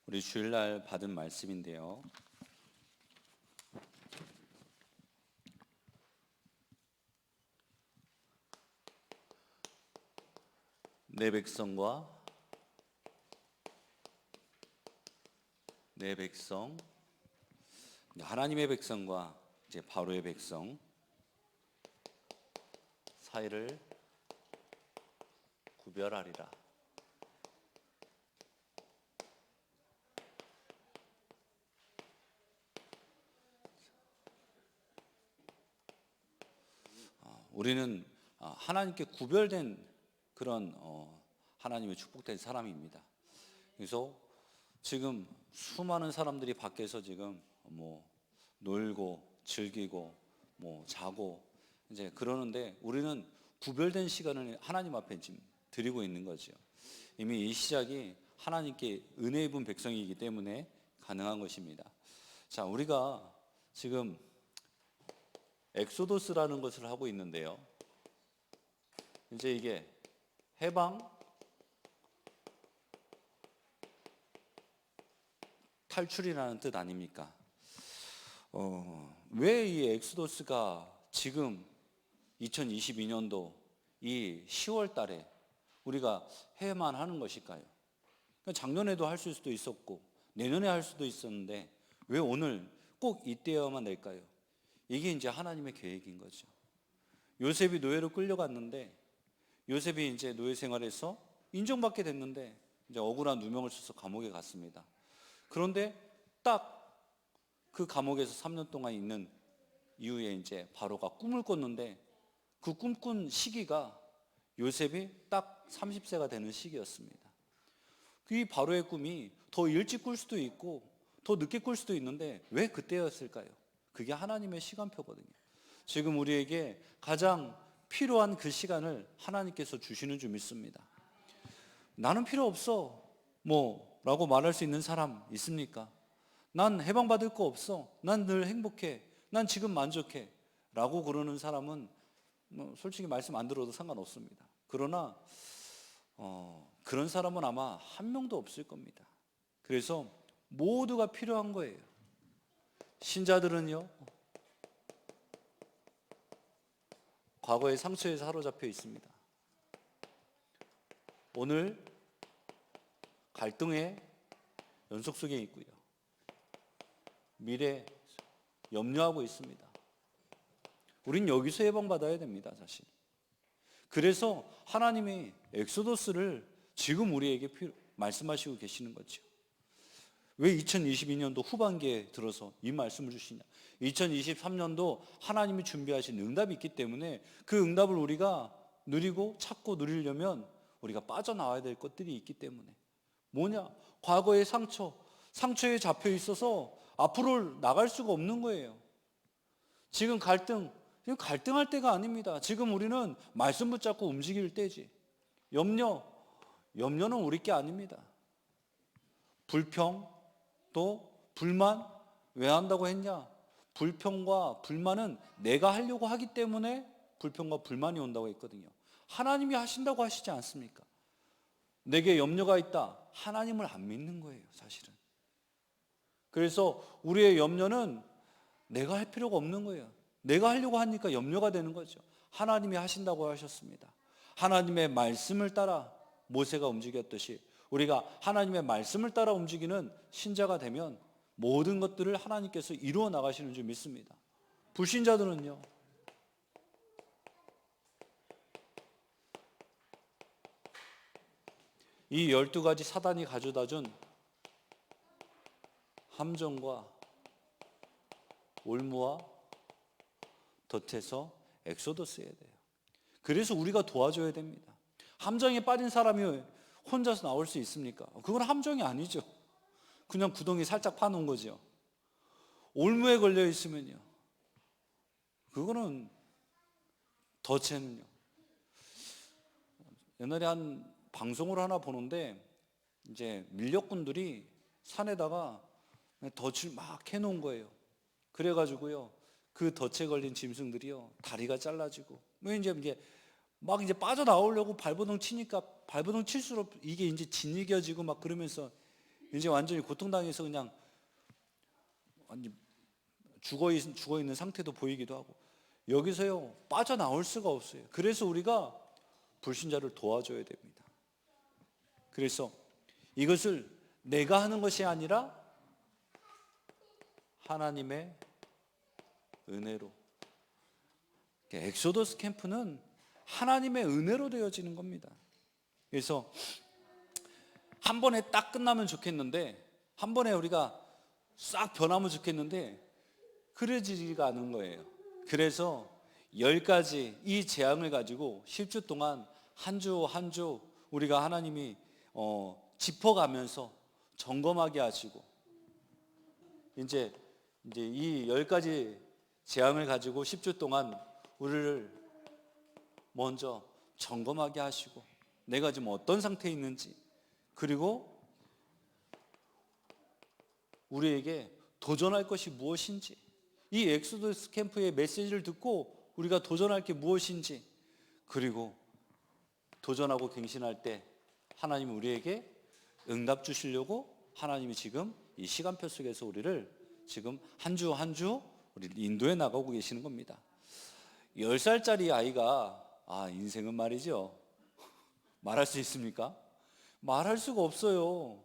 우리 주일날 받은 말씀인데요. 내 백성과 내 백성, 하나님의 백성과 이제 바로의 백성 사이를 구별하리라. 우리는 하나님께 구별된 그런 하나님의 축복된 사람입니다. 그래서 지금 수많은 사람들이 밖에서 지금 놀고 즐기고 자고 이제 그러는데 우리는 구별된 시간을 하나님 앞에 지금 드리고 있는 거죠. 이미 이 시작이 하나님께 은혜 입은 백성이기 때문에 가능한 것입니다. 자, 우리가 지금 엑소도스라는 것을 하고 있는데요. 이제 이게 해방, 탈출이라는 뜻 아닙니까? 왜 이 엑소도스가 지금 2022년도 이 10월 달에 우리가 해야만 하는 것일까요? 작년에도 할 수도 있었고 내년에 할 수도 있었는데 왜 오늘 꼭 이때여야만 될까요? 이게 이제 하나님의 계획인 거죠. 요셉이 노예로 끌려갔는데 요셉이 이제 노예 생활에서 인정받게 됐는데 이제 억울한 누명을 써서 감옥에 갔습니다. 그런데 딱 그 감옥에서 3년 동안 있는 이후에 이제 바로가 꿈을 꿨는데 그 꿈꾼 시기가 요셉이 딱 30세가 되는 시기였습니다. 이 바로의 꿈이 더 일찍 꿀 수도 있고 더 늦게 꿀 수도 있는데 왜 그때였을까요? 그게 하나님의 시간표거든요. 지금 우리에게 가장 필요한 그 시간을 하나님께서 주시는 줄 믿습니다. 나는 필요 없어 라고 말할 수 있는 사람 있습니까? 난 해방받을 거 없어, 난 늘 행복해, 난 지금 만족해 라고 그러는 사람은 솔직히 말씀 안 들어도 상관없습니다. 그러나 그런 사람은 아마 한 명도 없을 겁니다. 그래서 모두가 필요한 거예요. 신자들은요, 과거의 상처에 사로잡혀 있습니다. 오늘 갈등의 연속 속에 있고요. 미래 염려하고 있습니다. 우린 여기서 해방받아야 됩니다, 사실. 그래서 하나님이 엑소더스를 지금 우리에게 말씀하시고 계시는 거죠. 왜 2022년도 후반기에 들어서 이 말씀을 주시냐? 2023년도 하나님이 준비하신 응답이 있기 때문에 그 응답을 우리가 누리고 찾고 누리려면 우리가 빠져나와야 될 것들이 있기 때문에 뭐냐? 과거의 상처에 잡혀 있어서 앞으로 나갈 수가 없는 거예요. 지금 갈등할 때가 아닙니다. 지금 우리는 말씀 붙잡고 움직일 때지. 염려는 우리 게 아닙니다. 불평, 또 불만, 왜 한다고 했냐? 불평과 불만은 내가 하려고 하기 때문에 불평과 불만이 온다고 했거든요. 하나님이 하신다고 하시지 않습니까? 내게 염려가 있다. 하나님을 안 믿는 거예요, 사실은. 그래서 우리의 염려는 내가 할 필요가 없는 거예요. 내가 하려고 하니까 염려가 되는 거죠. 하나님이 하신다고 하셨습니다. 하나님의 말씀을 따라 모세가 움직였듯이 우리가 하나님의 말씀을 따라 움직이는 신자가 되면 모든 것들을 하나님께서 이루어 나가시는 줄 믿습니다. 불신자들은요, 이 12가지 사단이 가져다 준 함정과 올무와 덫에서 엑소더스해야 돼요. 그래서 우리가 도와줘야 됩니다. 함정에 빠진 사람이 혼자서 나올 수 있습니까? 그건 함정이 아니죠. 그냥 구덩이 살짝 파놓은 거죠. 올무에 걸려 있으면요, 그거는 덫에는요. 옛날에 한 방송을 하나 보는데 이제 밀렵꾼들이 산에다가 덫을 막 해놓은 거예요. 그래가지고요, 그 덫에 걸린 짐승들이요, 다리가 잘라지고 이제 막 이제 빠져나오려고 발버둥 치니까 발버둥 칠수록 이게 이제 짓이겨지고 막 그러면서 이제 완전히 고통당해서 그냥 완전 죽어 있는 상태도 보이기도 하고, 여기서요 빠져나올 수가 없어요. 그래서 우리가 불신자를 도와줘야 됩니다. 그래서 이것을 내가 하는 것이 아니라 하나님의 은혜로. 엑소더스 캠프는 하나님의 은혜로 되어지는 겁니다. 그래서 한 번에 딱 끝나면 좋겠는데, 한 번에 우리가 싹 변하면 좋겠는데 그러지가 않은 거예요. 그래서 10가지 이 재앙을 가지고 10주 동안 한 주 한 주 우리가 하나님이 짚어가면서 점검하게 하시고, 이제 이 10가지 재앙을 가지고 10주 동안 우리를 먼저 점검하게 하시고, 내가 지금 어떤 상태에 있는지, 그리고 우리에게 도전할 것이 무엇인지, 이 엑소더스 캠프의 메시지를 듣고 우리가 도전할 게 무엇인지, 그리고 도전하고 갱신할 때 하나님이 우리에게 응답 주시려고 하나님이 지금 이 시간표 속에서 우리를 지금 한 주 한 주 우리를 인도해 나가고 계시는 겁니다. 10살짜리 아이가 인생은 말이죠, 말할 수 있습니까? 말할 수가 없어요.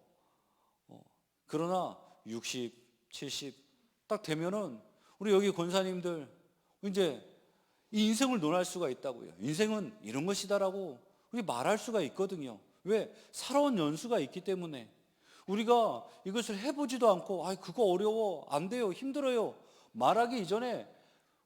그러나 60, 70 딱 되면은 우리 여기 권사님들 이제 이 인생을 논할 수가 있다고요. 인생은 이런 것이다라고 우리 말할 수가 있거든요. 왜? 살아온 연수가 있기 때문에. 우리가 이것을 해보지도 않고 그거 어려워, 안 돼요, 힘들어요 말하기 이전에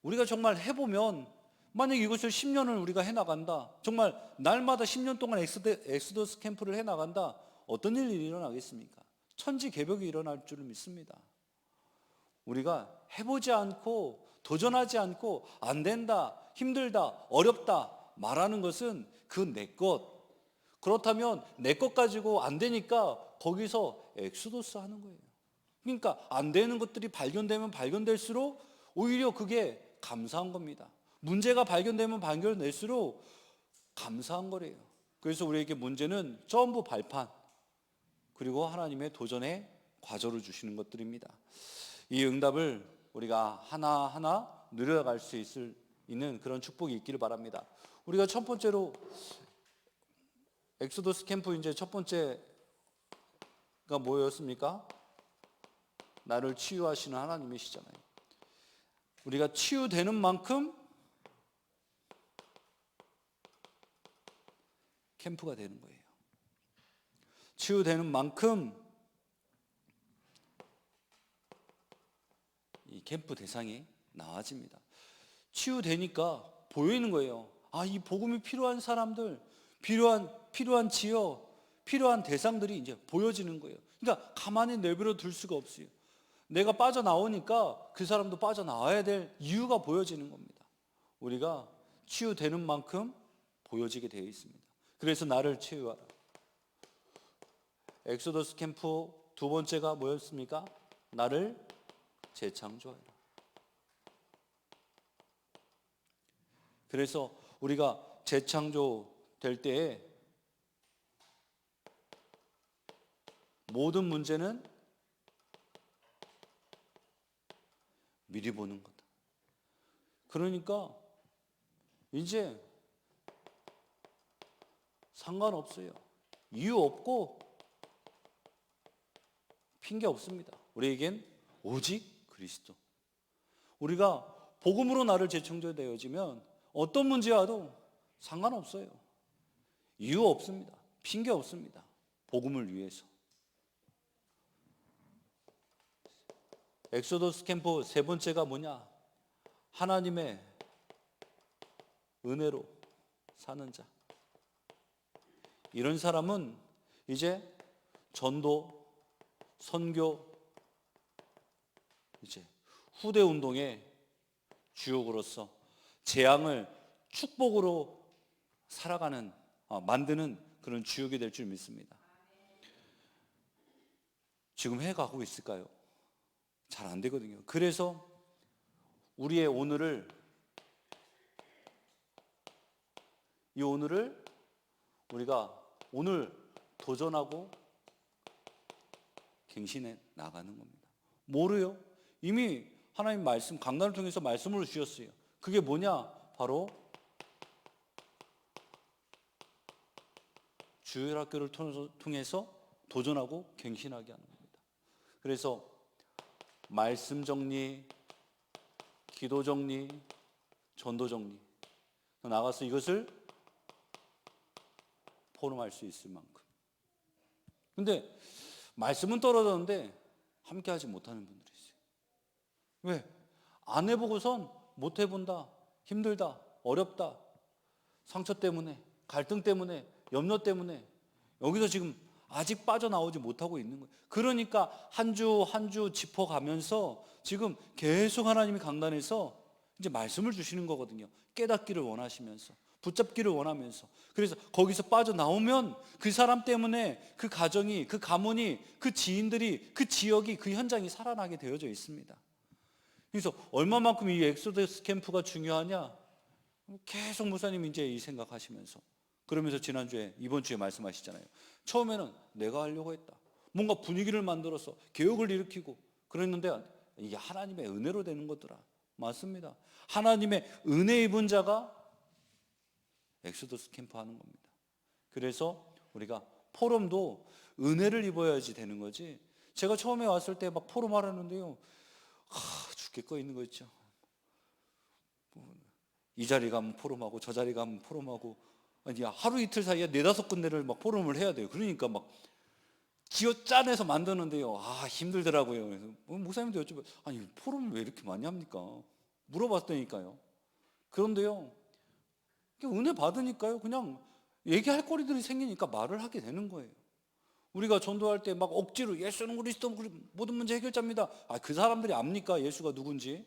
우리가 정말 해보면, 만약 이것을 10년을 우리가 해나간다, 정말 날마다 10년 동안 엑소더스 캠프를 해나간다, 어떤 일이 일어나겠습니까? 천지개벽이 일어날 줄을 믿습니다. 우리가 해보지 않고 도전하지 않고 안 된다, 힘들다, 어렵다 말하는 것은 그 내 것. 그렇다면 내 것 가지고 안 되니까 거기서 엑소더스 하는 거예요. 그러니까 안 되는 것들이 발견되면 발견될수록 오히려 그게 감사한 겁니다. 문제가 발견되면 발견될수록 감사한 거래요. 그래서 우리에게 문제는 전부 발판, 그리고 하나님의 도전의 과정을 주시는 것들입니다. 이 응답을 우리가 하나하나 누려갈 수 있는 그런 축복이 있기를 바랍니다. 우리가 첫 번째로 엑소더스 캠프 이제 첫 번째가 뭐였습니까? 나를 치유하시는 하나님이시잖아요. 우리가 치유되는 만큼 캠프가 되는 거예요. 치유되는 만큼 이 캠프 대상이 나아집니다. 치유되니까 보이는 거예요. 이 복음이 필요한 사람들, 필요한 지역, 필요한 대상들이 이제 보여지는 거예요. 그러니까 가만히 내버려 둘 수가 없어요. 내가 빠져나오니까 그 사람도 빠져나와야 될 이유가 보여지는 겁니다. 우리가 치유되는 만큼 보여지게 되어 있습니다. 그래서 나를 치유하라. 엑소더스 캠프 두 번째가 뭐였습니까? 나를 재창조하라. 그래서 우리가 재창조될 때에 모든 문제는 미리 보는 거다. 그러니까 이제 상관없어요. 이유 없고 핑계 없습니다. 우리에겐 오직 그리스도. 우리가 복음으로 나를 재창조되어지면 어떤 문제 와도 상관없어요. 이유 없습니다. 핑계 없습니다. 복음을 위해서. 엑소더스 캠프 세 번째가 뭐냐? 하나님의 은혜로 사는 자. 이런 사람은 이제 전도, 선교, 이제 후대 운동의 주역으로서 재앙을 축복으로 살아가는, 만드는 그런 주역이 될 줄 믿습니다. 지금 해가고 있을까요? 잘 안 되거든요. 그래서 우리의 이 오늘을 우리가 오늘 도전하고 갱신해 나가는 겁니다. 뭐로요? 이미 하나님 말씀, 강단을 통해서 말씀을 주셨어요. 그게 뭐냐? 바로 주일학교를 통해서 도전하고 갱신하게 하는 겁니다. 그래서 말씀 정리, 기도 정리, 전도 정리, 나가서 이것을 포럼할 수 있을 만큼. 근데 말씀은 떨어졌는데 함께 하지 못하는 분들이 있어요. 왜? 안 해보고선 못 해본다, 힘들다, 어렵다, 상처 때문에, 갈등 때문에, 염려 때문에 여기서 지금 아직 빠져나오지 못하고 있는 거예요. 그러니까 한 주 한 주 짚어가면서 지금 계속 하나님이 강단에서 이제 말씀을 주시는 거거든요. 깨닫기를 원하시면서, 붙잡기를 원하면서. 그래서 거기서 빠져나오면 그 사람 때문에 그 가정이, 그 가문이, 그 지인들이, 그 지역이, 그 현장이 살아나게 되어져 있습니다. 그래서 얼마만큼 이 엑소더스 캠프가 중요하냐? 계속 목사님 이제 이 생각하시면서, 그러면서 지난주에, 이번 주에 말씀하시잖아요. 처음에는 내가 하려고 했다. 뭔가 분위기를 만들어서 개혁을 일으키고 그랬는데 이게 하나님의 은혜로 되는 거더라. 맞습니다. 하나님의 은혜 입은 자가 엑소더스 캠프 하는 겁니다. 그래서 우리가 포럼도 은혜를 입어야지 되는 거지. 제가 처음에 왔을 때 막 포럼 하라는데요, 죽게 꺼 있는 거 있죠. 이 자리 가면 포럼하고 저 자리 가면 포럼하고, 아니 하루 이틀 사이에 4-5 군데를 막 포럼을 해야 돼요. 그러니까 막 기어 짜내서 만드는데요, 힘들더라고요. 그래서 목사님도 여쭤봐요. 아니 포럼을 왜 이렇게 많이 합니까? 물어봤다니까요. 그런데요, 은혜 받으니까요, 그냥 얘기할 거리들이 생기니까 말을 하게 되는 거예요. 우리가 전도할 때 막 억지로 예수는 그리스도 모든 문제 해결자입니다. 그 사람들이 압니까? 예수가 누군지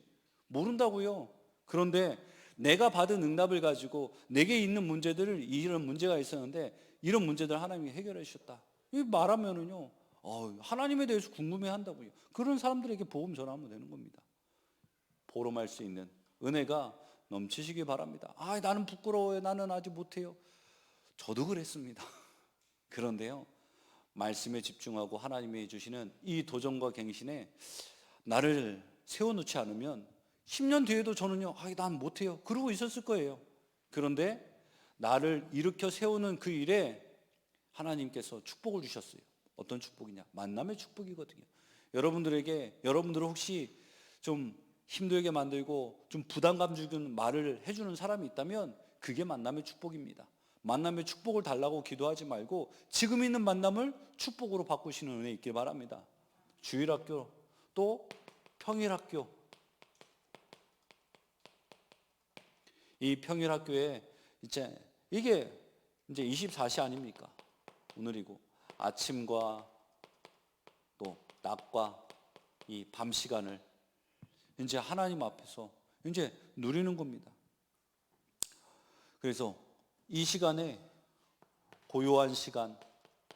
모른다고요. 그런데 내가 받은 응답을 가지고 내게 있는 문제들을, 이런 문제가 있었는데 이런 문제들 하나님이 해결해 주셨다, 이 말하면은요, 하나님에 대해서 궁금해 한다고요. 그런 사람들에게 복음 전하면 되는 겁니다. 보름할 수 있는 은혜가 넘치시기 바랍니다. 나는 부끄러워요, 나는 아직 못해요. 저도 그랬습니다. 그런데요, 말씀에 집중하고 하나님이 주시는 이 도전과 갱신에 나를 세워놓지 않으면 10년 뒤에도 저는요, 난 못해요, 그러고 있었을 거예요. 그런데 나를 일으켜 세우는 그 일에 하나님께서 축복을 주셨어요. 어떤 축복이냐? 만남의 축복이거든요. 여러분들을 혹시 좀 힘들게 만들고 좀 부담감 주는 말을 해주는 사람이 있다면 그게 만남의 축복입니다. 만남의 축복을 달라고 기도하지 말고 지금 있는 만남을 축복으로 바꾸시는 은혜 있길 바랍니다. 주일학교, 또 평일학교. 이 평일학교에 이게 이제 24시 아닙니까? 오늘이고 아침과 또 낮과 이 밤 시간을 이제 하나님 앞에서 이제 누리는 겁니다. 그래서 이 시간에 고요한 시간,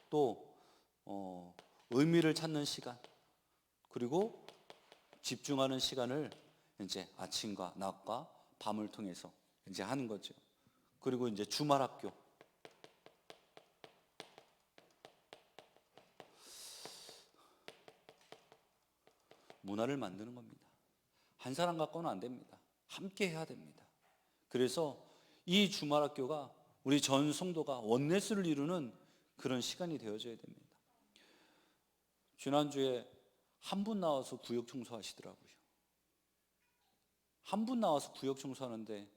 또 의미를 찾는 시간, 그리고 집중하는 시간을 이제 아침과 낮과 밤을 통해서 이제 하는 거죠. 그리고 이제 주말 학교, 문화를 만드는 겁니다. 한 사람 갖고는 안 됩니다. 함께 해야 됩니다. 그래서 이 주말 학교가 우리 전 성도가 원네스를 이루는 그런 시간이 되어져야 됩니다. 지난주에 한 분 나와서 구역 청소하시더라고요. 한 분 나와서 구역 청소하는데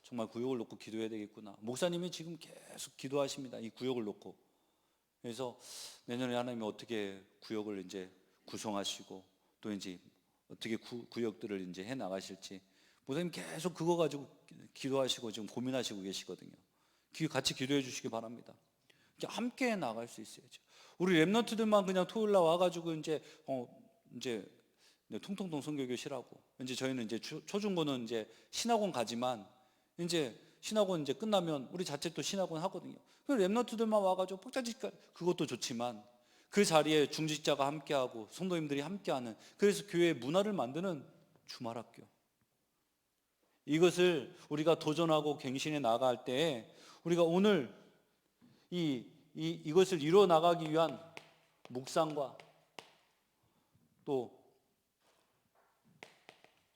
정말 구역을 놓고 기도해야 되겠구나. 목사님이 지금 계속 기도하십니다. 이 구역을 놓고. 그래서 내년에 하나님이 어떻게 구역을 이제 구성하시고 또 이제 어떻게 구역들을 이제 해 나가실지 목사님 계속 그거 가지고 기도하시고 지금 고민하시고 계시거든요. 같이 기도해 주시기 바랍니다. 함께 나갈 수 있어야죠. 우리 랩런트들만 그냥 토요일 날 와가지고 이제 통통통 성교교 시라고, 이제 저희는 이제 초중고는 이제 신학원 가지만 이제 신학원 이제 끝나면 우리 자체 또 신학원 하거든요. 랩런트들만 와가지고 뻑자지까 그것도 좋지만 그 자리에 중직자가 함께하고 성도님들이 함께하는, 그래서 교회의 문화를 만드는 주말학교, 이것을 우리가 도전하고 갱신해 나갈 때 우리가 오늘 이것을 이루어 나가기 위한 묵상과 또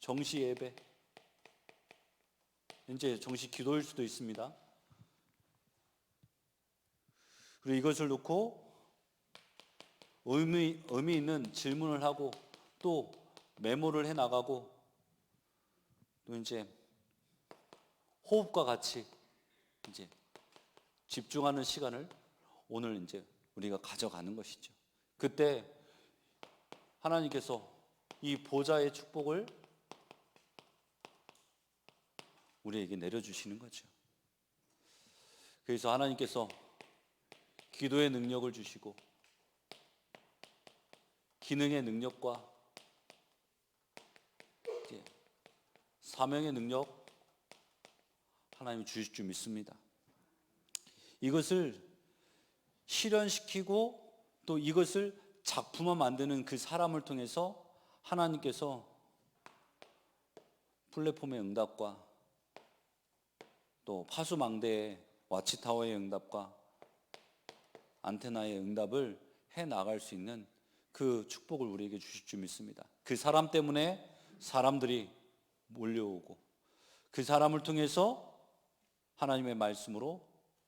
정시 예배, 이제 정시 기도일 수도 있습니다. 그리고 이것을 놓고 의미 있는 질문을 하고 또 메모를 해 나가고 또 이제 호흡과 같이 이제 집중하는 시간을 오늘 이제 우리가 가져가는 것이죠. 그때 하나님께서 이 보좌의 축복을 우리에게 내려주시는 거죠. 그래서 하나님께서 기도의 능력을 주시고 기능의 능력과 사명의 능력 하나님이 주실 줄 믿습니다. 이것을 실현시키고 또 이것을 작품화 만드는 그 사람을 통해서 하나님께서 플랫폼의 응답과 또 파수망대의 와치타워의 응답과 안테나의 응답을 해 나갈 수 있는 그 축복을 우리에게 주실 줄 믿습니다. 그 사람 때문에 사람들이 몰려오고 그 사람을 통해서 하나님의 말씀으로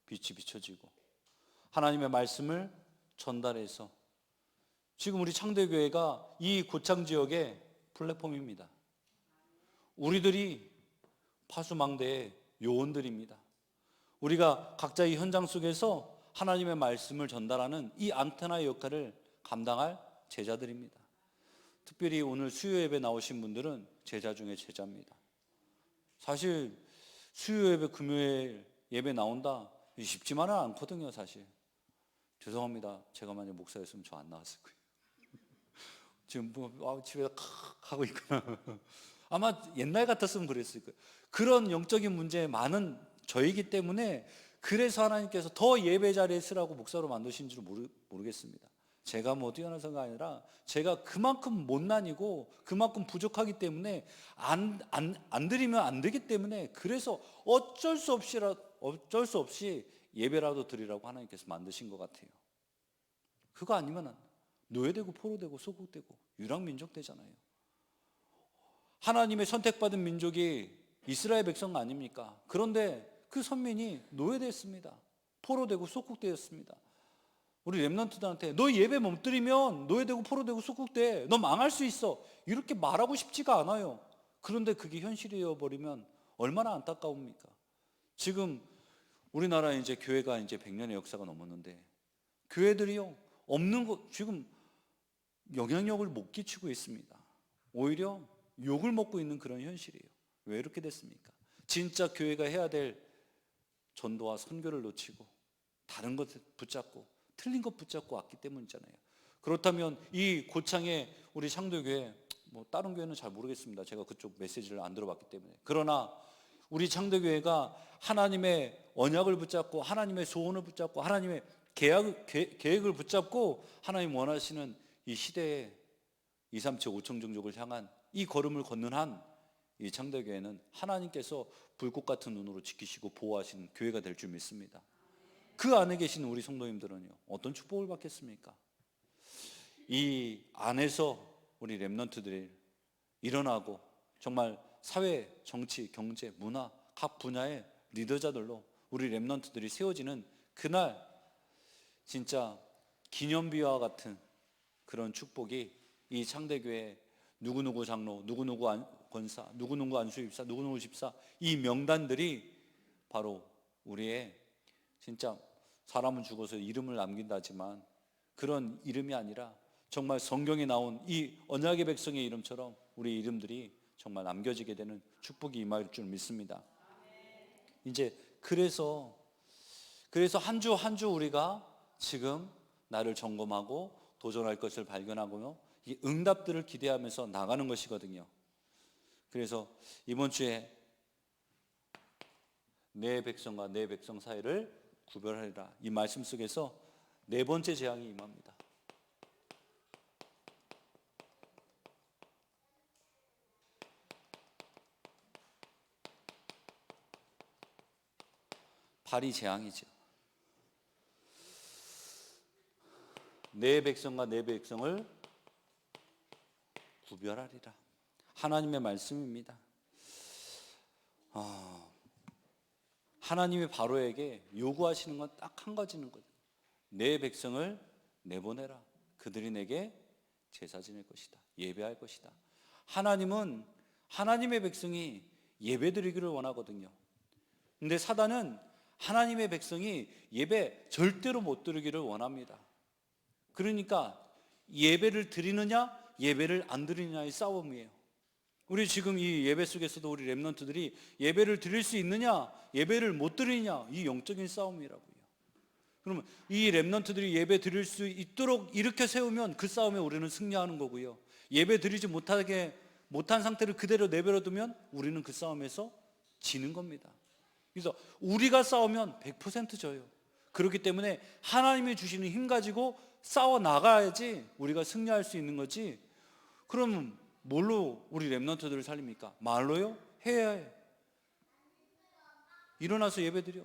빛이 비춰지고 하나님의 말씀을 전달해서 지금 우리 창대교회가 이 고창 지역의 플랫폼입니다. 우리들이 파수망대의 요원들입니다. 우리가 각자 이 현장 속에서 하나님의 말씀을 전달하는 이 안테나의 역할을 감당할 제자들입니다. 특별히 오늘 수요 예배 나오신 분들은 제자 중에 제자입니다. 사실 수요 예배 금요일 예배 나온다 쉽지만은 않거든요. 사실 죄송합니다. 제가 만약 목사였으면 저 안 나왔을 거예요. 지금 뭐 집에 하고 있구나. 아마 옛날 같았으면 그랬을 거예요. 그런 영적인 문제에 많은 저이기 때문에 그래서 하나님께서 더 예배 자리에 쓰라고 목사로 만드신 줄 모르겠습니다. 제가 뭐 뛰어나서가 아니라 제가 그만큼 못난이고 그만큼 부족하기 때문에 안 드리면 안 되기 때문에 그래서 어쩔 수 없이 예배라도 드리라고 하나님께서 만드신 것 같아요. 그거 아니면 노예되고 포로되고 소국되고 유랑민족 되잖아요. 하나님의 선택받은 민족이 이스라엘 백성 아닙니까? 그런데 그 선민이 노예됐습니다. 포로되고 소국되었습니다. 우리 렘넌트들한테 너 예배 못 드리면 노예되고 포로되고 소국돼. 너 망할 수 있어. 이렇게 말하고 싶지가 않아요. 그런데 그게 현실이어 버리면 얼마나 안타까웁니까? 지금 우리나라 이제 교회가 이제 100년의 역사가 넘었는데 교회들이요 없는 거 지금 영향력을 못 끼치고 있습니다. 오히려 욕을 먹고 있는 그런 현실이에요. 왜 이렇게 됐습니까? 진짜 교회가 해야 될 전도와 선교를 놓치고 다른 것 붙잡고 틀린 것 붙잡고 왔기 때문이잖아요. 그렇다면 이 고창의 우리 창도교회 뭐 다른 교회는 잘 모르겠습니다. 제가 그쪽 메시지를 안 들어봤기 때문에. 그러나 우리 창도교회가 하나님의 언약을 붙잡고 하나님의 소원을 붙잡고 하나님의 계획을 붙잡고 하나님 원하시는 이 시대의 2, 3체 5천 종족을 향한 이 걸음을 걷는 한 이 창대교회는 하나님께서 불꽃 같은 눈으로 지키시고 보호하시는 교회가 될 줄 믿습니다. 그 안에 계신 우리 성도님들은요 어떤 축복을 받겠습니까? 이 안에서 우리 렘넌트들이 일어나고 정말 사회, 정치, 경제, 문화 각 분야의 리더자들로 우리 렘넌트들이 세워지는 그날 진짜 기념비와 같은 그런 축복이 이 창대교회 누구누구 장로, 누구누구 권사, 누구누구 안수입사, 누구누구 집사 이 명단들이 바로 우리의 진짜 사람은 죽어서 이름을 남긴다지만 그런 이름이 아니라 정말 성경에 나온 이 언약의 백성의 이름처럼 우리 이름들이 정말 남겨지게 되는 축복이 임할 줄 믿습니다. 이제 그래서 한 주 한 주 우리가 지금 나를 점검하고 도전할 것을 발견하고요 이 응답들을 기대하면서 나가는 것이거든요. 그래서 이번 주에 내 백성과 내 백성 사이를 구별하리라 이 말씀 속에서 네 번째 재앙이 임합니다. 발이 재앙이죠. 내 백성과 내 백성을 구별하리라. 하나님의 말씀입니다. 하나님이 바로에게 요구하시는 건 딱 한 가지는 거예요. 내 백성을 내보내라. 그들이 내게 제사 지낼 것이다. 예배할 것이다. 하나님은 하나님의 백성이 예배 드리기를 원하거든요. 근데 사단은 하나님의 백성이 예배 절대로 못 드리기를 원합니다. 그러니까 예배를 드리느냐 예배를 안 드리느냐의 싸움이에요. 우리 지금 이 예배 속에서도 우리 렘넌트들이 예배를 드릴 수 있느냐 예배를 못 드리느냐 이 영적인 싸움이라고요. 그러면 이 렘넌트들이 예배 드릴 수 있도록 이렇게 세우면 그 싸움에 우리는 승리하는 거고요. 예배 드리지 못한 상태를 그대로 내버려 두면 우리는 그 싸움에서 지는 겁니다. 그래서 우리가 싸우면 100% 져요. 그렇기 때문에 하나님이 주시는 힘 가지고 싸워 나가야지 우리가 승리할 수 있는 거지. 그럼 뭘로 우리 렘넌트들을 살립니까? 말로요? 해야 해. 일어나서 예배 드려.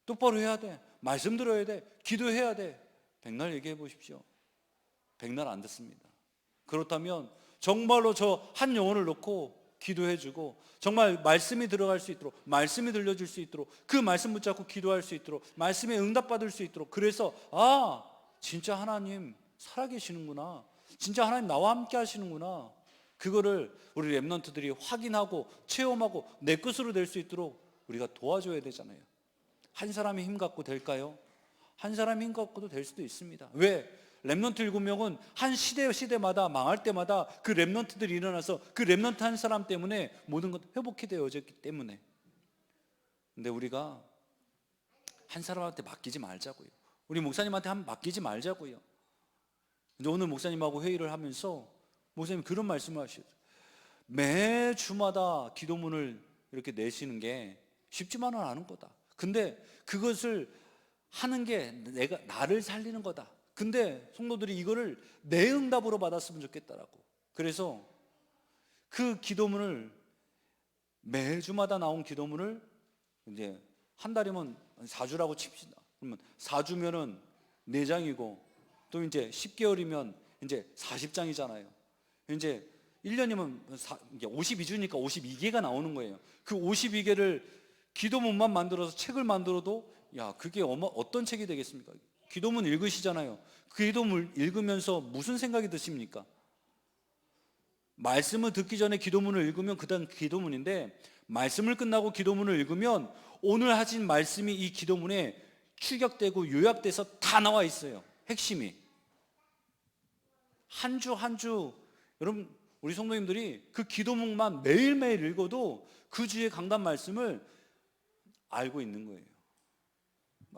똑바로 해야 돼. 말씀 들어야 돼. 기도해야 돼. 백날 얘기해 보십시오. 백날 안 듣습니다. 그렇다면 정말로 저 한 영혼을 놓고 기도해 주고 정말 말씀이 들어갈 수 있도록 말씀이 들려줄 수 있도록 그 말씀 붙잡고 기도할 수 있도록 말씀에 응답받을 수 있도록 그래서 진짜 하나님 살아계시는구나. 진짜 하나님 나와 함께 하시는구나. 그거를 우리 렘넌트들이 확인하고 체험하고 내 것으로 될 수 있도록 우리가 도와줘야 되잖아요. 한 사람이 힘 갖고 될까요? 한 사람이 힘 갖고도 될 수도 있습니다. 왜? 렘넌트 7명은 한 시대마다 망할 때마다 그 렘넌트들이 일어나서 그 렘넌트 한 사람 때문에 모든 것 회복이 되어졌기 때문에. 근데 우리가 한 사람한테 맡기지 말자고요. 우리 목사님한테 맡기지 말자고요. 오늘 목사님하고 회의를 하면서 목사님이 그런 말씀을 하셨어요. 매 주마다 기도문을 이렇게 내시는 게 쉽지만은 않은 거다. 근데 그것을 하는 게 나를 살리는 거다. 근데 성도들이 이거를 내 응답으로 받았으면 좋겠다라고. 그래서 그 기도문을 매주마다 나온 기도문을 이제 한 달이면 4주라고 칩시다. 그러면 4주면은 4장이고 또 이제 10개월이면 이제 40장이잖아요. 이제 1년이면 52주니까 52개가 나오는 거예요. 그 52개를 기도문만 만들어서 책을 만들어도 그게 어떤 책이 되겠습니까? 기도문 읽으시잖아요. 그 기도문 읽으면서 무슨 생각이 드십니까? 말씀을 듣기 전에 기도문을 읽으면 그다음 기도문인데 말씀을 끝나고 기도문을 읽으면 오늘 하신 말씀이 이 기도문에 축약되고 요약돼서 다 나와 있어요. 핵심이. 한 주 한 주 여러분 우리 성도님들이 그 기도문만 매일매일 읽어도 그 주의 강단 말씀을 알고 있는 거예요.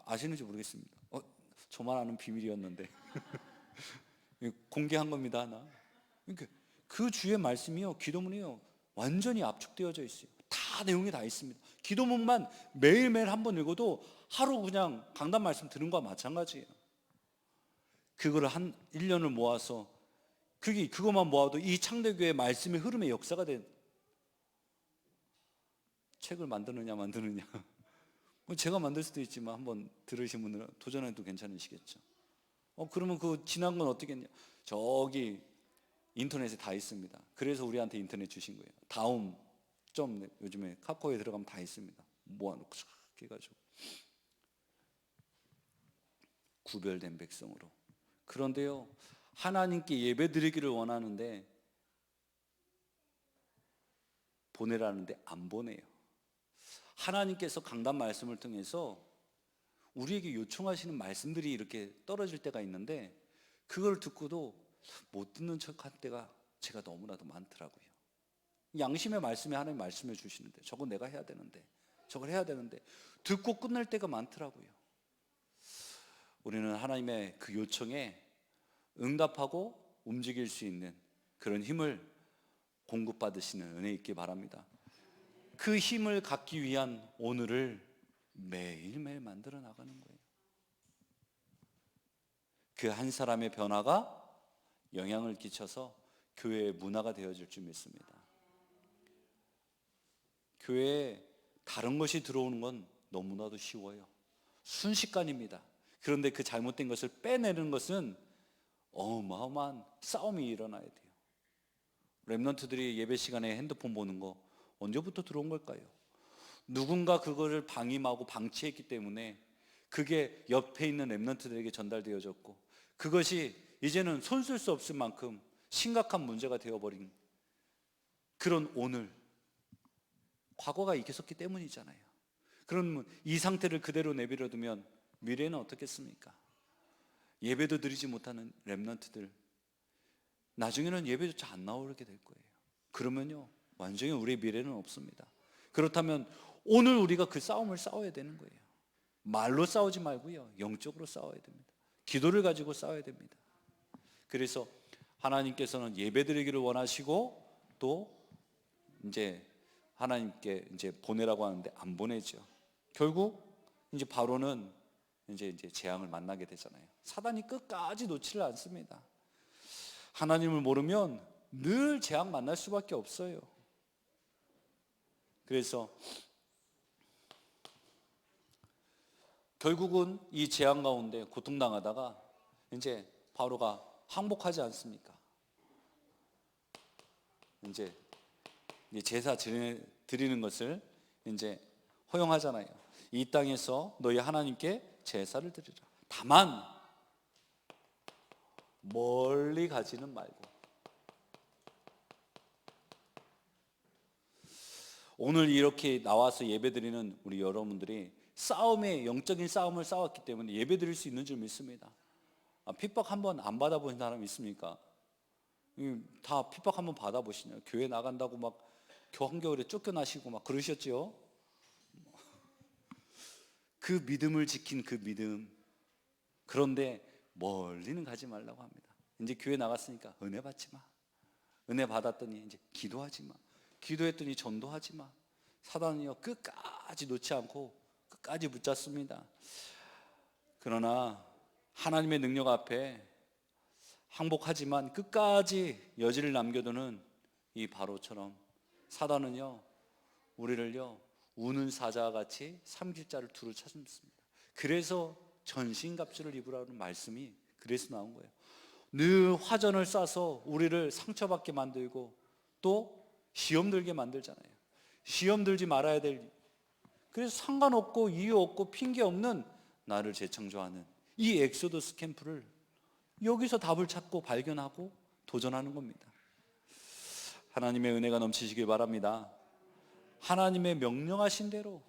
아시는지 모르겠습니다. 저만 아는 비밀이었는데 공개한 겁니다. 하나. 그러니까 그 주의 말씀이요 기도문이요 완전히 압축되어져 있어요. 다 내용이 다 있습니다. 기도문만 매일매일 한 번 읽어도 하루 그냥 강단 말씀 들은 거와 마찬가지예요. 그거를 한 1년을 모아서 그것만 모아도 이 창대교회 말씀의 흐름의 역사가 된 책을 만드느냐 제가 만들 수도 있지만 한번 들으신 분들은 도전해도 괜찮으시겠죠. 그러면 그 지난 건 어떻겠냐? 저기 인터넷에 다 있습니다. 그래서 우리한테 인터넷 주신 거예요. 다음 점 요즘에 카카오에 들어가면 다 있습니다. 모아놓고 쫙 해가지고 구별된 백성으로. 그런데요 하나님께 예배 드리기를 원하는데 보내라는데 안 보내요. 하나님께서 강단 말씀을 통해서 우리에게 요청하시는 말씀들이 이렇게 떨어질 때가 있는데 그걸 듣고도 못 듣는 척할 때가 제가 너무나도 많더라고요. 양심의 말씀에 하나님 말씀해 주시는데 저거 내가 해야 되는데 저걸 해야 되는데 듣고 끝날 때가 많더라고요. 우리는 하나님의 그 요청에 응답하고 움직일 수 있는 그런 힘을 공급받으시는 은혜 있길 바랍니다. 그 힘을 갖기 위한 오늘을 매일매일 만들어 나가는 거예요. 그 한 사람의 변화가 영향을 끼쳐서 교회의 문화가 되어질 줄 믿습니다. 교회에 다른 것이 들어오는 건 너무나도 쉬워요. 순식간입니다. 그런데 그 잘못된 것을 빼내는 것은 어마어마한 싸움이 일어나야 돼요. 렘넌트들이 예배 시간에 핸드폰 보는 거 언제부터 들어온 걸까요? 누군가 그거를 방임하고 방치했기 때문에 그게 옆에 있는 렘넌트들에게 전달되어졌고, 그것이 이제는 손쓸 수 없을 만큼 심각한 문제가 되어버린 그런 오늘, 과거가 있었기 때문이잖아요. 그럼 이 상태를 그대로 내버려두면 미래는 어떻겠습니까? 예배도 드리지 못하는 렘넌트들, 나중에는 예배조차 안 나오게 될 거예요. 그러면요, 완전히 우리의 미래는 없습니다. 그렇다면 오늘 우리가 그 싸움을 싸워야 되는 거예요. 말로 싸우지 말고요, 영적으로 싸워야 됩니다. 기도를 가지고 싸워야 됩니다. 그래서 하나님께서는 예배드리기를 원하시고, 또 이제 하나님께 이제 보내라고 하는데 안 보내죠. 결국 이제 바로는 이제 재앙을 만나게 되잖아요. 사단이 끝까지 놓지를 않습니다. 하나님을 모르면 늘 재앙 만날 수밖에 없어요. 그래서 결국은 이 재앙 가운데 고통당하다가 이제 바로가 항복하지 않습니까? 이제 제사 드리는 것을 이제 허용하잖아요. 이 땅에서 너희 하나님께 제사를 드리라. 다만 멀리 가지는 말고. 오늘 이렇게 나와서 예배드리는 우리 여러분들이 영적인 싸움을 싸웠기 때문에 예배드릴 수 있는 줄 믿습니다. 핍박 한번 안 받아본 사람 있습니까? 다 핍박 한번 받아보시나요? 교회 나간다고 막 한겨울에 쫓겨나시고 막 그러셨죠? 그 믿음을 지킨 그 믿음. 그런데 멀리는 가지 말라고 합니다. 이제 교회 나갔으니까 은혜 받지 마. 은혜 받았더니 이제 기도하지 마. 기도했더니 전도하지 마. 사단은요, 끝까지 놓지 않고 끝까지 붙잡습니다. 그러나 하나님의 능력 앞에 항복하지만 끝까지 여지를 남겨두는 이 바로처럼 사단은요, 우리를요, 우는 사자와 같이 삼킬 자를 두루 찾습니다. 그래서 전신갑주를 입으라는 말씀이 그래서 나온 거예요. 늘 화전을 쏴서 우리를 상처받게 만들고 또 시험 들게 만들잖아요. 시험 들지 말아야 될, 그래서 상관없고 이유 없고 핑계 없는 나를 재창조하는 이 엑소더스 캠프를 여기서 답을 찾고 발견하고 도전하는 겁니다. 하나님의 은혜가 넘치시길 바랍니다. 하나님의 명령하신 대로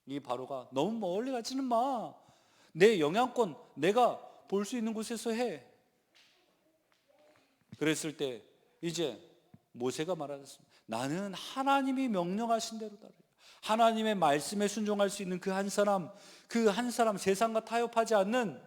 이 바로가 너무 멀리 가지는 마. 내 영향권 내가 볼 수 있는 곳에서 해. 그랬을 때 이제 모세가 말하셨습니다. 나는 하나님이 명령하신 대로 따르라. 하나님의 말씀에 순종할 수 있는 그 한 사람 세상과 타협하지 않는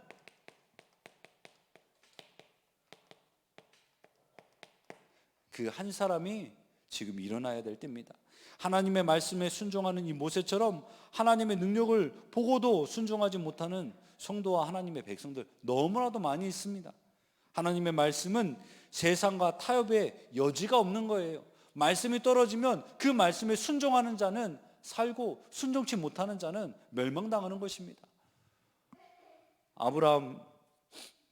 그 한 사람이 지금 일어나야 될 때입니다. 하나님의 말씀에 순종하는 이 모세처럼 하나님의 능력을 보고도 순종하지 못하는 성도와 하나님의 백성들 너무나도 많이 있습니다. 하나님의 말씀은 세상과 타협의 여지가 없는 거예요. 말씀이 떨어지면 그 말씀에 순종하는 자는 살고 순종치 못하는 자는 멸망당하는 것입니다. 아브라함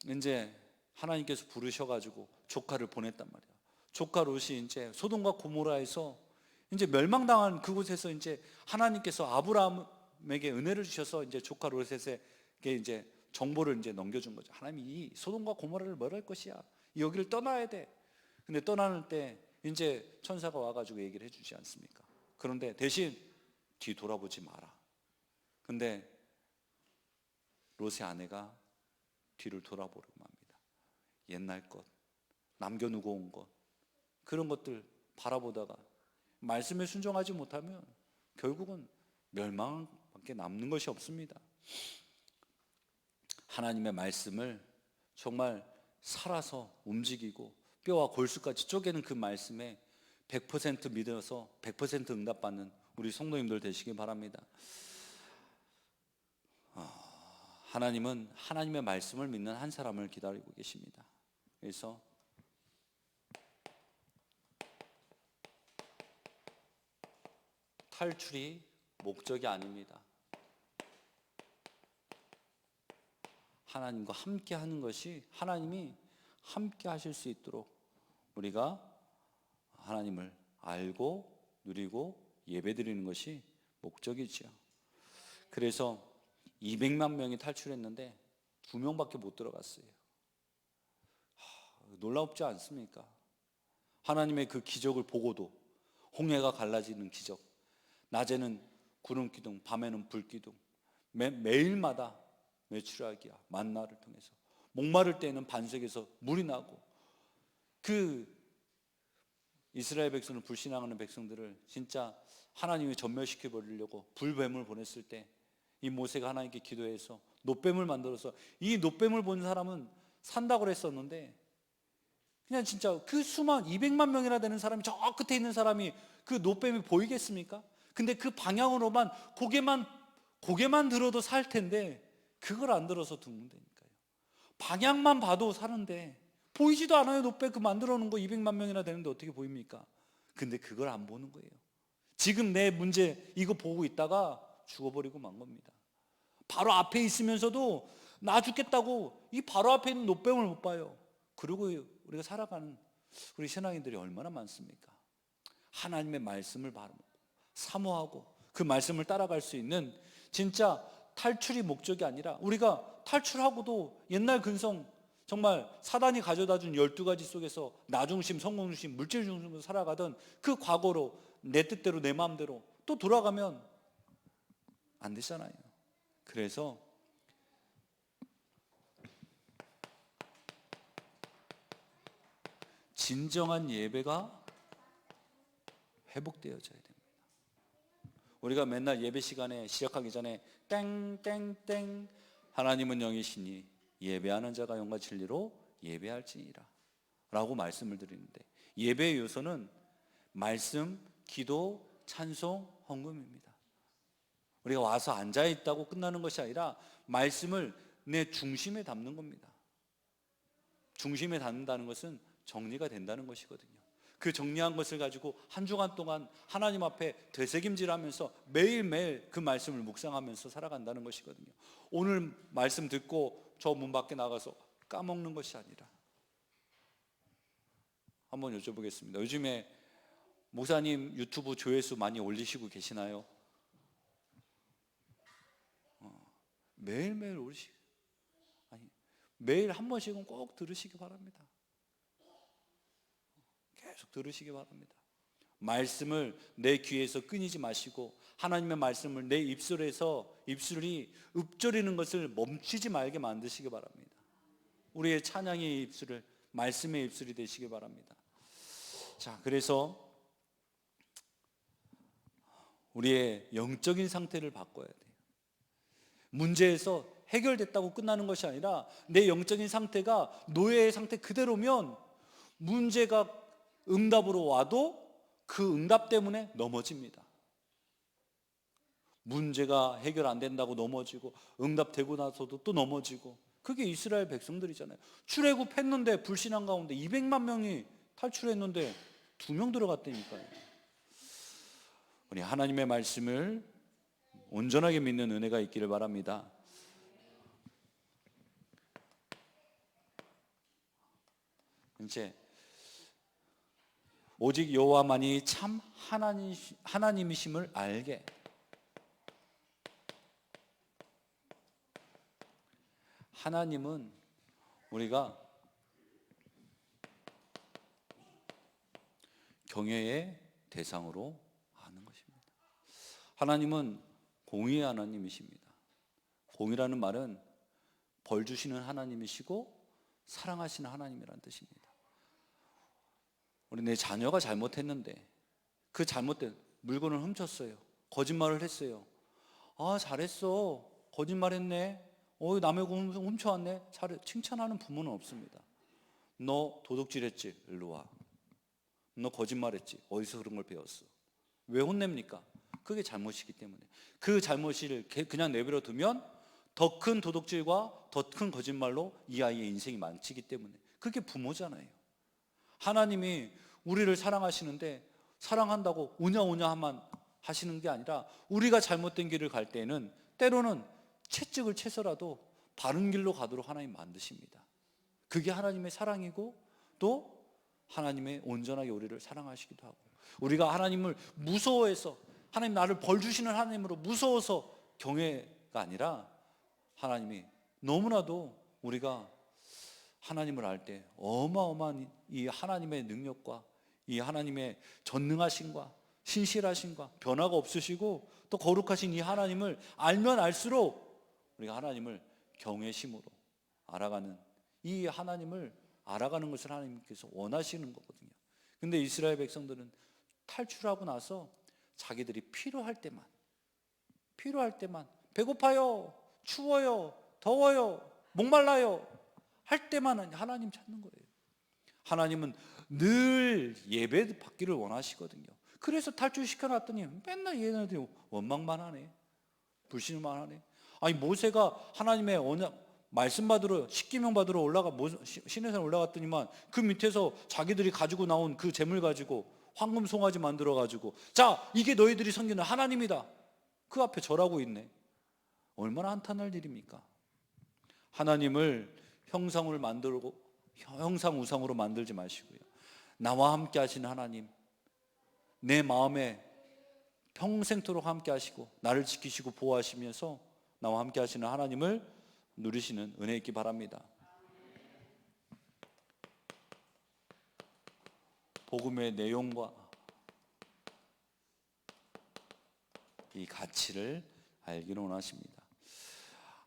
이제 하나님께서 부르셔가지고 조카를 보냈단 말이에요. 조카 롯이 이제 소돔과 고모라에서 이제 멸망당한 그곳에서 이제 하나님께서 아브라함에게 은혜를 주셔서 이제 조카 롯에게 이제 정보를 이제 넘겨준 거죠. 하나님이 이 소돔과 고모라를 멸할 것이야. 여기를 떠나야 돼. 근데 떠나는 때 이제 천사가 와가지고 얘기를 해주지 않습니까? 그런데 대신 뒤 돌아보지 마라. 근데 롯의 아내가 뒤를 돌아보려고 합니다. 옛날 것, 남겨놓고 온 것, 그런 것들 바라보다가 말씀에 순종하지 못하면 결국은 멸망밖에 남는 것이 없습니다. 하나님의 말씀을 정말 살아서 움직이고 뼈와 골수까지 쪼개는 그 말씀에 100% 믿어서 100% 응답받는 우리 성도님들 되시기 바랍니다. 하나님은 하나님의 말씀을 믿는 한 사람을 기다리고 계십니다. 그래서 탈출이 목적이 아닙니다. 하나님과 함께 하는 것이, 하나님이 함께 하실 수 있도록 우리가 하나님을 알고 누리고 예배드리는 것이 목적이지요. 그래서 200만 명이 탈출했는데 2명밖에 못 들어갔어요. 놀랍지 않습니까? 하나님의 그 기적을 보고도, 홍해가 갈라지는 기적, 낮에는 구름 기둥, 밤에는 불 기둥, 매일마다 메추라기야 만나를 통해서, 목마를 때에는 반석에서 물이 나고, 그 이스라엘 백성을, 불신앙하는 백성들을 진짜 하나님이 전멸시켜 버리려고 불뱀을 보냈을 때 이 모세가 하나님께 기도해서 놋뱀을 만들어서, 이 놋뱀을 본 사람은 산다고 그랬었는데, 그냥 진짜 그 수만 200만 명이나 되는 사람이 저 끝에 있는 사람이 그 놋뱀이 보이겠습니까? 근데 그 방향으로만 고개만 들어도 살 텐데 그걸 안 들어서 죽는다니까요. 방향만 봐도 사는데 보이지도 않아요. 놋뱀 그 만들어 놓은 거 200만 명이나 되는데 어떻게 보입니까? 근데 그걸 안 보는 거예요. 지금 내 문제 이거 보고 있다가 죽어버리고 만 겁니다. 바로 앞에 있으면서도 나 죽겠다고 이 바로 앞에 있는 놋뱀을 못 봐요. 그리고 우리가 살아가는 우리 신앙인들이 얼마나 많습니까? 하나님의 말씀을 바로 사모하고 그 말씀을 따라갈 수 있는, 진짜 탈출이 목적이 아니라, 우리가 탈출하고도 옛날 근성 정말 사단이 가져다 준 12가지 속에서 나 중심, 성공 중심, 물질 중심으로 살아가던 그 과거로 내 뜻대로 내 마음대로 또 돌아가면 안 되잖아요. 그래서 진정한 예배가 회복되어져야 됩니다. 우리가 맨날 예배 시간에 시작하기 전에 땡땡땡 하나님은 영이시니 예배하는 자가 영과 진리로 예배할지니라 라고 말씀을 드리는데, 예배의 요소는 말씀, 기도, 찬송, 헌금입니다. 우리가 와서 앉아있다고 끝나는 것이 아니라 말씀을 내 중심에 담는 겁니다. 중심에 담는다는 것은 정리가 된다는 것이거든요. 그 정리한 것을 가지고 한 주간 동안 하나님 앞에 되새김질하면서 매일매일 그 말씀을 묵상하면서 살아간다는 것이거든요. 오늘 말씀 듣고 저 문 밖에 나가서 까먹는 것이 아니라, 한번 여쭤보겠습니다. 요즘에 목사님 유튜브 조회수 많이 올리시고 계시나요? 매일매일 매일 한 번씩은 꼭 들으시기 바랍니다. 계속 들으시기 바랍니다. 말씀을 내 귀에서 끊이지 마시고, 하나님의 말씀을 내 입술이 읊조리는 것을 멈추지 말게 만드시기 바랍니다. 우리의 찬양의 입술을, 말씀의 입술이 되시기 바랍니다. 자, 그래서 우리의 영적인 상태를 바꿔야 돼요. 문제에서 해결됐다고 끝나는 것이 아니라 내 영적인 상태가 노예의 상태 그대로면 문제가 응답으로 와도 그 응답 때문에 넘어집니다. 문제가 해결 안 된다고 넘어지고, 응답되고 나서도 또 넘어지고, 그게 이스라엘 백성들이잖아요. 출애굽했는데 불신앙 가운데 200만 명이 탈출했는데 2명 들어갔다니까요. 우리 하나님의 말씀을 온전하게 믿는 은혜가 있기를 바랍니다. 이제 오직 여호와만이 참 하나님이심을 알게. 하나님은 우리가 경외의 대상으로 아는 것입니다. 하나님은 공의의 하나님이십니다. 공의라는 말은 벌 주시는 하나님이시고 사랑하시는 하나님이라는 뜻입니다. 우리 내 자녀가 잘못했는데 그 잘못된 물건을 훔쳤어요. 거짓말을 했어요. 아, 잘했어. 거짓말했네. 남의 거 훔쳐왔네. 칭찬하는 부모는 없습니다. 너 도둑질했지? 일로 와. 너 거짓말했지? 어디서 그런 걸 배웠어? 왜 혼냅니까? 그게 잘못이기 때문에. 그 잘못을 그냥 내버려 두면 더 큰 도둑질과 더 큰 거짓말로 이 아이의 인생이 망치기 때문에. 그게 부모잖아요. 하나님이 우리를 사랑하시는데 사랑한다고 오냐 하면 하시는 게 아니라 우리가 잘못된 길을 갈 때에는 때로는 채찍을 채서라도 바른 길로 가도록 하나님 만드십니다. 그게 하나님의 사랑이고 또 하나님의 온전하게 우리를 사랑하시기도 하고, 우리가 하나님을 무서워해서 하나님 나를 벌 주시는 하나님으로 무서워서 경외가 아니라 하나님이 너무나도 우리가 하나님을 알 때 어마어마한 이 하나님의 능력과 이 하나님의 전능하심과 신실하심과 변화가 없으시고 또 거룩하신 이 하나님을 알면 알수록 우리가 하나님을 경외심으로 알아가는, 이 하나님을 알아가는 것을 하나님께서 원하시는 거거든요. 근데 이스라엘 백성들은 탈출하고 나서 자기들이 필요할 때만 배고파요, 추워요, 더워요, 목말라요 할 때만 하나님 찾는 거예요. 하나님은 늘 예배 받기를 원하시거든요. 그래서 탈출시켜 놨더니 맨날 얘네들이 원망만 하네, 불신만 하네. 아니 모세가 하나님의 언약 말씀 받으러 십계명 받으러 시내산 올라갔더니만 그 밑에서 자기들이 가지고 나온 그 재물 가지고 황금 송아지 만들어 가지고, 자 이게 너희들이 섬기는 하나님이다, 그 앞에 절하고 있네. 얼마나 한탄할 일입니까? 하나님을 형상 우상으로 만들지 마시고요, 나와 함께 하시는 하나님, 내 마음에 평생토록 함께 하시고 나를 지키시고 보호하시면서 나와 함께 하시는 하나님을 누리시는 은혜 있기 바랍니다. 복음의 내용과 이 가치를 알기를 원하십니다.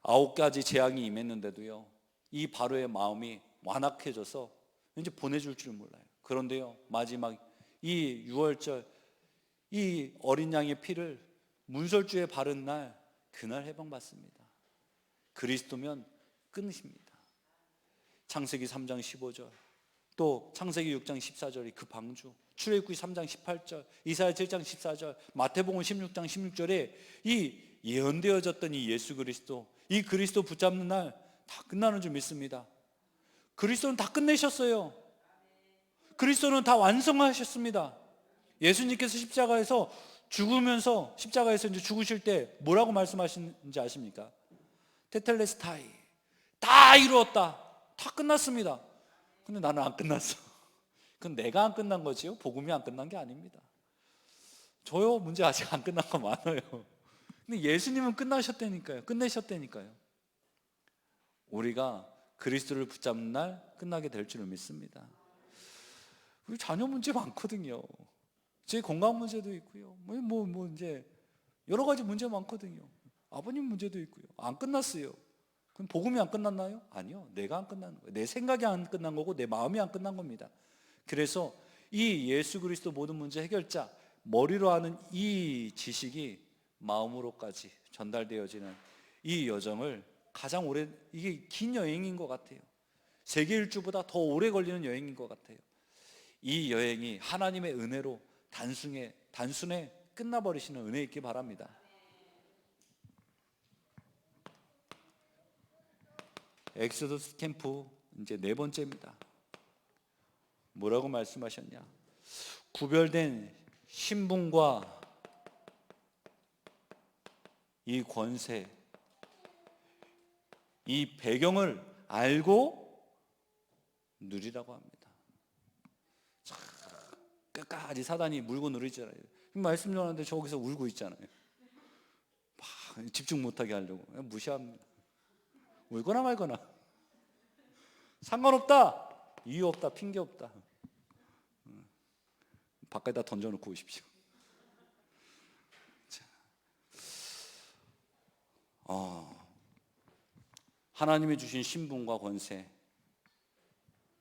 9가지 재앙이 임했는데도요, 이 바로의 마음이 완악해져서 이제 보내줄 줄 몰라요. 그런데요, 마지막 이 유월절 이 어린 양의 피를 문설주에 바른 날, 그날 해방받습니다. 그리스도면 끊으십니다. 창세기 3장 15절, 또 창세기 6장 14절이 그 방주, 출애굽기 3장 18절, 이사야 7장 14절, 마태복음 16장 16절에 이 예언되어졌던 이 예수 그리스도, 이 그리스도 붙잡는 날 다 끝나는 줄 믿습니다. 그리스도는 다 끝내셨어요. 그리스도는 다 완성하셨습니다. 예수님께서 십자가에서 이제 죽으실 때 뭐라고 말씀하시는지 아십니까? 테텔레스타이, 다 이루었다, 다 끝났습니다. 근데 나는 안 끝났어. 그건 내가 안 끝난 거지요, 복음이 안 끝난 게 아닙니다. 저요 문제 아직 안 끝난 거 많아요. 근데 예수님은 끝내셨다니까요. 우리가 그리스도를 붙잡는 날 끝나게 될 줄을 믿습니다. 우리 자녀 문제 많거든요. 제 건강 문제도 있고요. 이제 여러 가지 문제 많거든요. 아버님 문제도 있고요. 안 끝났어요. 그럼 복음이 안 끝났나요? 아니요. 내가 안 끝난 거예요. 내 생각이 안 끝난 거고 내 마음이 안 끝난 겁니다. 그래서 이 예수 그리스도 모든 문제 해결자, 머리로 아는 이 지식이 마음으로까지 전달되어지는 이 여정을 가장 오래, 이게 긴 여행인 것 같아요. 세계 일주보다 더 오래 걸리는 여행인 것 같아요. 이 여행이 하나님의 은혜로 단순에 끝나버리시는 은혜 있기 바랍니다. 엑소더스 캠프 이제 4번째입니다. 뭐라고 말씀하셨냐? 구별된 신분과 이 권세, 이 배경을 알고 누리라고 합니다. 자, 끝까지 사단이 물고 누리잖아요. 말씀 전하는데 저기서 울고 있잖아요. 막 집중 못하게 하려고 무시합니다. 울거나 말거나 상관없다, 이유 없다, 핑계 없다, 바깥에다 던져놓고 오십시오. 하나님이 주신 신분과 권세,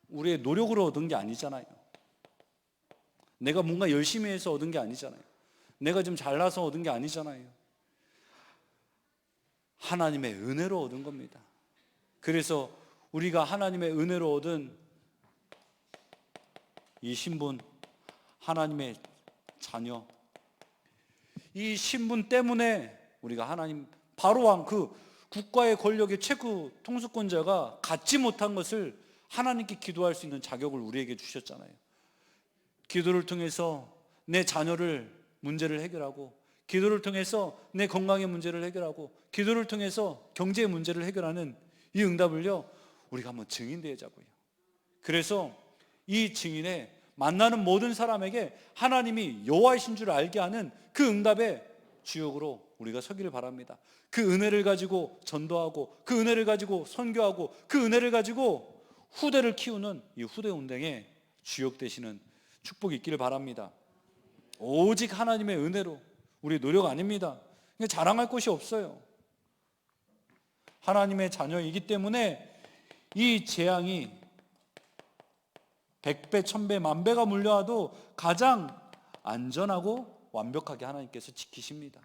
우리의 노력으로 얻은 게 아니잖아요. 내가 뭔가 열심히 해서 얻은 게 아니잖아요. 내가 좀 잘나서 얻은 게 아니잖아요. 하나님의 은혜로 얻은 겁니다. 그래서 우리가 하나님의 은혜로 얻은 이 신분, 하나님의 자녀, 이 신분 때문에 우리가 하나님, 바로왕, 그 국가의 권력의 최고 통수권자가 갖지 못한 것을 하나님께 기도할 수 있는 자격을 우리에게 주셨잖아요. 기도를 통해서 내 자녀를 문제를 해결하고 기도를 통해서 내 건강의 문제를 해결하고 기도를 통해서 경제의 문제를 해결하는 이 응답을요, 우리가 한번 증인되자고요. 그래서 이 증인에 만나는 모든 사람에게 하나님이 여호와이신 줄 알게 하는 그 응답의 주역으로 우리가 서기를 바랍니다. 그 은혜를 가지고 전도하고 그 은혜를 가지고 선교하고 그 은혜를 가지고 후대를 키우는 이 후대 운동의 주역 되시는 축복이 있기를 바랍니다. 오직 하나님의 은혜로, 우리 노력 아닙니다. 자랑할 곳이 없어요. 하나님의 자녀이기 때문에 이 재앙이 100배, 1000배, 10,000배가 물려와도 가장 안전하고 완벽하게 하나님께서 지키십니다.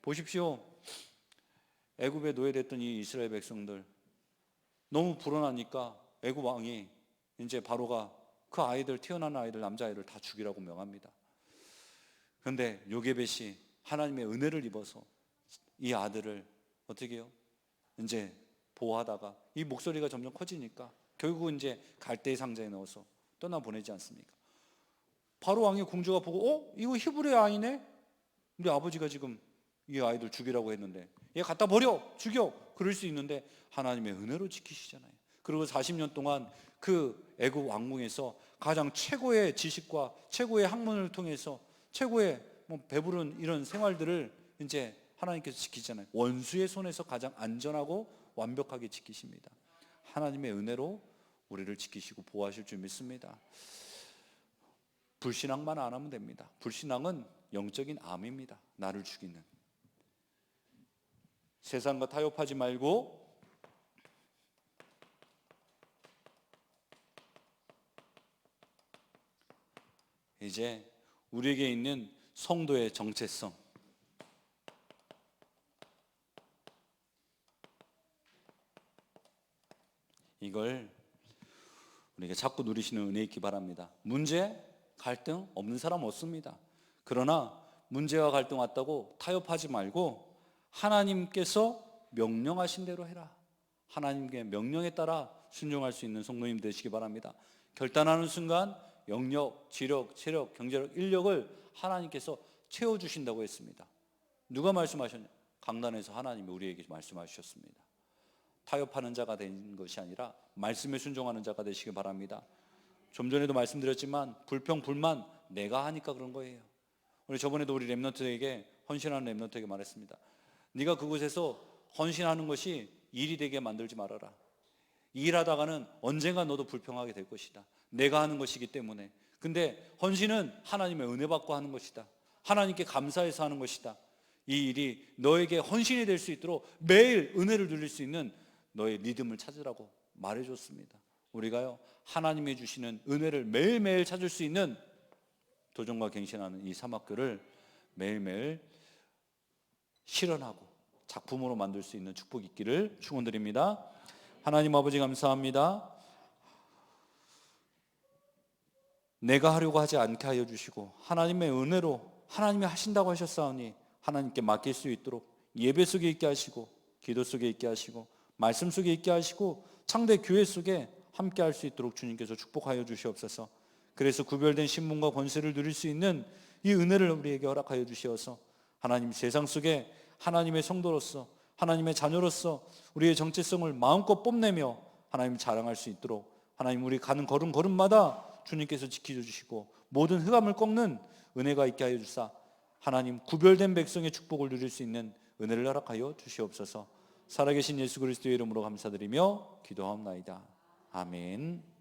보십시오. 애굽에 노예됐던 이 이스라엘 백성들, 너무 불어나니까 애굽 왕이 이제 바로가 그 아이들, 태어난 아이들, 남자아이를 다 죽이라고 명합니다. 그런데 요게벳이 하나님의 은혜를 입어서 이 아들을 어떻게 해요? 이제 보호하다가 이 목소리가 점점 커지니까 결국 이제 갈대의 상자에 넣어서 떠나보내지 않습니까? 바로 왕의 공주가 보고 이거 히브리의 아이네? 우리 아버지가 지금 이 아이들 죽이라고 했는데 얘 갖다 버려! 죽여! 그럴 수 있는데 하나님의 은혜로 지키시잖아요. 그리고 40년 동안 그 애굽 왕궁에서 가장 최고의 지식과 최고의 학문을 통해서 최고의 배부른 이런 생활들을 이제 하나님께서 지키잖아요. 원수의 손에서 가장 안전하고 완벽하게 지키십니다. 하나님의 은혜로 우리를 지키시고 보호하실 줄 믿습니다. 불신앙만 안 하면 됩니다. 불신앙은 영적인 암입니다. 나를 죽이는. 세상과 타협하지 말고 이제 우리에게 있는 성도의 정체성, 이걸 우리가 자꾸 누리시는 은혜 있기 바랍니다. 문제, 갈등 없는 사람 없습니다. 그러나 문제와 갈등 왔다고 타협하지 말고 하나님께서 명령하신 대로 해라. 하나님의 명령에 따라 순종할 수 있는 성도님 되시기 바랍니다. 결단하는 순간 영역, 지력, 체력, 경제력, 인력을 하나님께서 채워주신다고 했습니다. 누가 말씀하셨냐? 강단에서 하나님이 우리에게 말씀하셨습니다. 타협하는 자가 된 것이 아니라 말씀에 순종하는 자가 되시기 바랍니다. 좀 전에도 말씀드렸지만 불평, 불만 내가 하니까 그런 거예요. 우리 저번에도 우리 랩런트에게, 헌신하는 랩런트에게 말했습니다. 네가 그곳에서 헌신하는 것이 일이 되게 만들지 말아라. 일하다가는 언젠가 너도 불평하게 될 것이다. 내가 하는 것이기 때문에. 근데 헌신은 하나님의 은혜 받고 하는 것이다. 하나님께 감사해서 하는 것이다. 이 일이 너에게 헌신이 될 수 있도록 매일 은혜를 누릴 수 있는 너의 리듬을 찾으라고 말해줬습니다. 우리가요, 하나님이 주시는 은혜를 매일매일 찾을 수 있는 도전과 갱신하는 이 삼학교를 매일매일 실현하고 작품으로 만들 수 있는 축복이 있기를 축원드립니다. 하나님 아버지 감사합니다. 내가 하려고 하지 않게 하여 주시고 하나님의 은혜로 하나님이 하신다고 하셨사오니 하나님께 맡길 수 있도록 예배 속에 있게 하시고 기도 속에 있게 하시고 말씀 속에 있게 하시고 창대 교회 속에 함께 할 수 있도록 주님께서 축복하여 주시옵소서. 그래서 구별된 신분과 권세를 누릴 수 있는 이 은혜를 우리에게 허락하여 주시어서 하나님 세상 속에 하나님의 성도로서 하나님의 자녀로서 우리의 정체성을 마음껏 뽐내며 하나님 자랑할 수 있도록 하나님 우리 가는 걸음마다 주님께서 지켜주시고 모든 흑암을 꺾는 은혜가 있게 하여 주사 하나님 구별된 백성의 축복을 누릴 수 있는 은혜를 허락하여 주시옵소서. 살아계신 예수 그리스도의 이름으로 감사드리며 기도하옵나이다. 아멘.